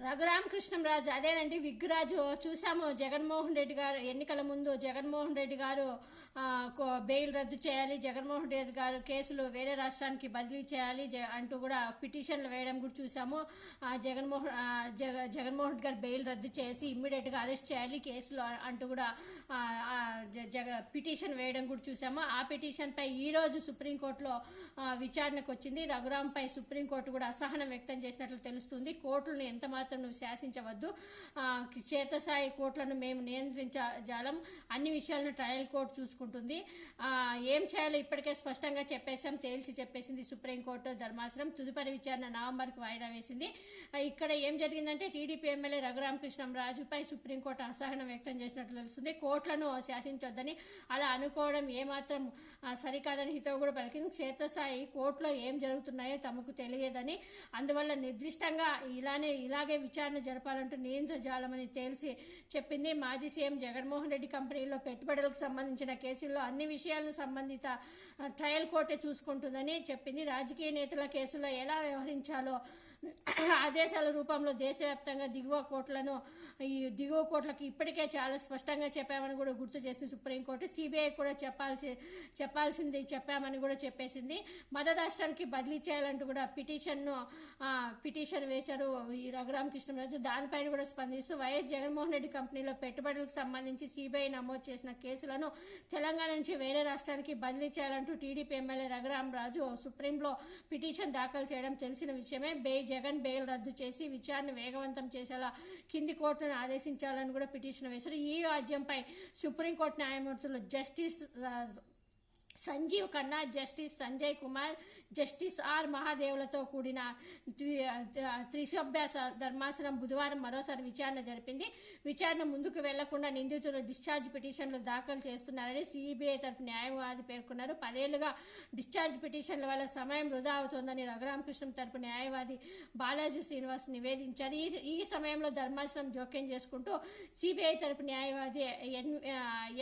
రఘురామకృష్ణంరాజు అదేనండి విగ్రాజు చూసాము. జగన్మోహన్ రెడ్డి గారు ఎన్నికల ముందు జగన్మోహన్ రెడ్డి గారు బెయిల్ రద్దు చేయాలి, జగన్మోహన్ రెడ్డి గారు కేసులు వేరే రాష్ట్రానికి బదిలీ చేయాలి అంటూ కూడా పిటిషన్లు వేయడం కూడా చూసాము. జగన్మోహన్ రెడ్డి గారు బెయిల్ రద్దు చేసి ఇమ్మీడియట్ గా అరెస్ట్ చేయాలి కేసులు అంటూ కూడా పిటిషన్ వేయడం కూడా చూసాము. ఆ పిటిషన్ పై ఈ రోజు సుప్రీంకోర్టులో విచారణకు వచ్చింది. రఘురామ్ పై సుప్రీంకోర్టు కూడా అసహనం వ్యక్తం చేసినట్లు తెలుస్తుంది. కోర్టులను ఎంత మాత్రం నువ్వు శాసించవద్దు, క్షేత్రస్థాయి కోర్టులను మేము నియంత్రించజాలం, అన్ని విషయాలను ట్రయల్ కోర్టు చూసుకుంటుంది, ఏం చేయాలో ఇప్పటికే స్పష్టంగా చెప్పేశాం, తేల్చి చెప్పేసింది సుప్రీంకోర్టు ధర్మాసనం. తదుపరి విచారణ నవంబర్కు వాయిదా వేసింది. ఇక్కడ ఏం జరిగిందంటే టీడీపీ ఎమ్మెల్యే రఘురామకృష్ణంరాజుపై సుప్రీంకోర్టు అసహనం వ్యక్తం చేసినట్లు తెలుస్తుంది. కోర్టులను శాసించొద్దని, అలా అనుకోవడం ఏమాత్రం సరికాదని హితవు కూడా పలికింది. క్షేత్రస్థాయి కోర్టులో ఏం జరుగుతున్నాయో తమకు తెలియదని, అందువల్ల నిర్దిష్టంగా ఇలాగే విచారణ జరపాలంటూ నియంత్రజాలమని తేల్చి చెప్పింది. మాజీ సీఎం జగన్మోహన్ రెడ్డి కంపెనీలో పెట్టుబడులకు సంబంధించిన కేసుల్లో అన్ని విషయాలను సంబంధిత ట్రయల్ కోర్టే చూసుకుంటుందని చెప్పింది. రాజకీయ నేతల కేసుల్లో ఎలా వ్యవహరించాలో ఆదేశాల రూపంలో దేశవ్యాప్తంగా దిగువ కోర్టులకు ఇప్పటికే చాలా స్పష్టంగా చెప్పామని కూడా గుర్తు చేసింది సుప్రీంకోర్టు. సిబిఐ కూడా చెప్పాల్సింది చెప్పామని కూడా చెప్పేసింది. మరో రాష్ట్రానికి బదిలీ చేయాలంటూ కూడా పిటిషన్ వేశారు ఈ రఘురామకృష్ణరాజు. దానిపైన కూడా స్పందిస్తూ వైఎస్ జగన్మోహన్ రెడ్డి కంపెనీలో పెట్టుబడులకు సంబంధించి సిబిఐ నమోదు చేసిన కేసులను తెలంగాణ నుంచి వేరే రాష్ట్రానికి బదిలీ చేయాలంటూ టీడీపీ ఎమ్మెల్యే రఘురామరాజు సుప్రీంలో పిటిషన్ దాఖలు చేయడం తెలిసిన విషయమే. జగన్ బెయిల్ రద్దు చేసి విచారణ వేగవంతం చేసేలా కింది కోర్టును ఆదేశించాలని కూడా పిటిషన్ వేశారు. ఈ వాద్యంపై సుప్రీంకోర్టు న్యాయమూర్తులు justice Sanjiv Khanna, justice Sanjay Kumar, justice R మహాదేవులతో కూడిన త్రిసభ్య ధర్మాసనం బుధవారం మరోసారి విచారణ జరిపింది. విచారణ ముందుకు వెళ్లకుండా నిందితులు డిశ్చార్జ్ పిటిషన్లు దాఖలు చేస్తున్నారని సిబిఐ తరపు న్యాయవాది పేర్కొన్నారు. 10 ఏళ్లుగా డిశ్చార్జ్ పిటిషన్ల వల్ల సమయం వృధా అవుతోందని రఘురామకృష్ణ తరపు న్యాయవాది బాలాజీ శ్రీనివాస్ నివేదించారు. ఈ సమయంలో ధర్మాసనం జోక్యం చేసుకుంటూ సిబిఐ తరపు న్యాయవాది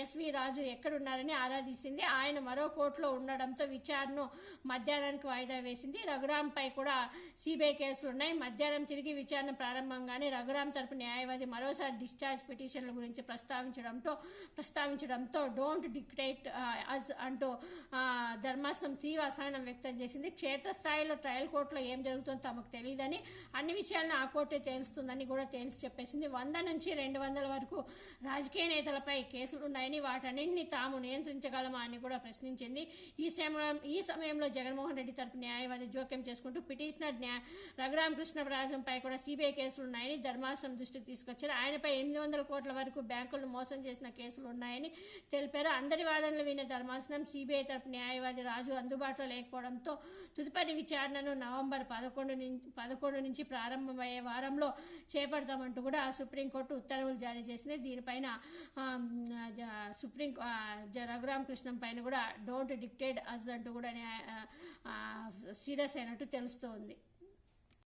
ఎస్వి రాజు ఎక్కడున్నారని ఆరా తీసింది. ఆయన మరో కోర్టులో ఉండడంతో విచారణను మధ్యాహ్నానికి వాయిదా వేసింది. రఘురామ్ పై కూడా సిబిఐ కేసులు ఉన్నాయి. మధ్యాహ్నం తిరిగి విచారణ ప్రారంభంగానే రఘురామ్ తరపు న్యాయవాది మరోసారి డిశ్చార్జ్ పిటిషన్ల గురించి ప్రస్తావించడంతో డోంట్ డిక్టేట్ అజ్ అంటూ ధర్మాసనం తీవ్ర అసహనం వ్యక్తం చేసింది. క్షేత్రస్థాయిలో ట్రయల్ కోర్టులో ఏం జరుగుతుందో తమకు తెలియదని, అన్ని విషయాలను ఆ కోర్టే తేలుస్తుందని కూడా తేల్చి చెప్పేసింది. 100 నుంచి 200 వరకు రాజకీయ నేతలపై కేసులున్నాయని, వాటన్నింటినీ తాము నియంత్రించగలమా అని కూడా ప్రశ్నించింది. ఈ సమయంలో జగన్మోహన్ రెడ్డి తరపు న్యాయవాది జోక్యం చేసుకుంటూ పిటిషనర్ రఘురామకృష్ణరాజుపై కూడా సిబిఐ కేసులున్నాయని ధర్మాసనం దృష్టికి తీసుకొచ్చారు. ఆయనపై 800 కోట్ల వరకు బ్యాంకులను మోసం చేసిన కేసులు ఉన్నాయని తెలిపారు. అందరి వాదనలు విన్న ధర్మాసనం సిబిఐ తరపు న్యాయవాది రాజు అందుబాటులో లేకపోవడంతో తదుపరి విచారణను నవంబర్ 11 నుంచి ప్రారంభమయ్యే వారంలో చేపడతామంటూ కూడా సుప్రీంకోర్టు ఉత్తర్వులు జారీ చేసింది. దీనిపైన రఘురామకృష్ణం పైన కూడా డోంట్ డిక్టేట్ అజ్ అంటూ కూడా సీరియస్ అయినట్టు తెలుస్తోంది.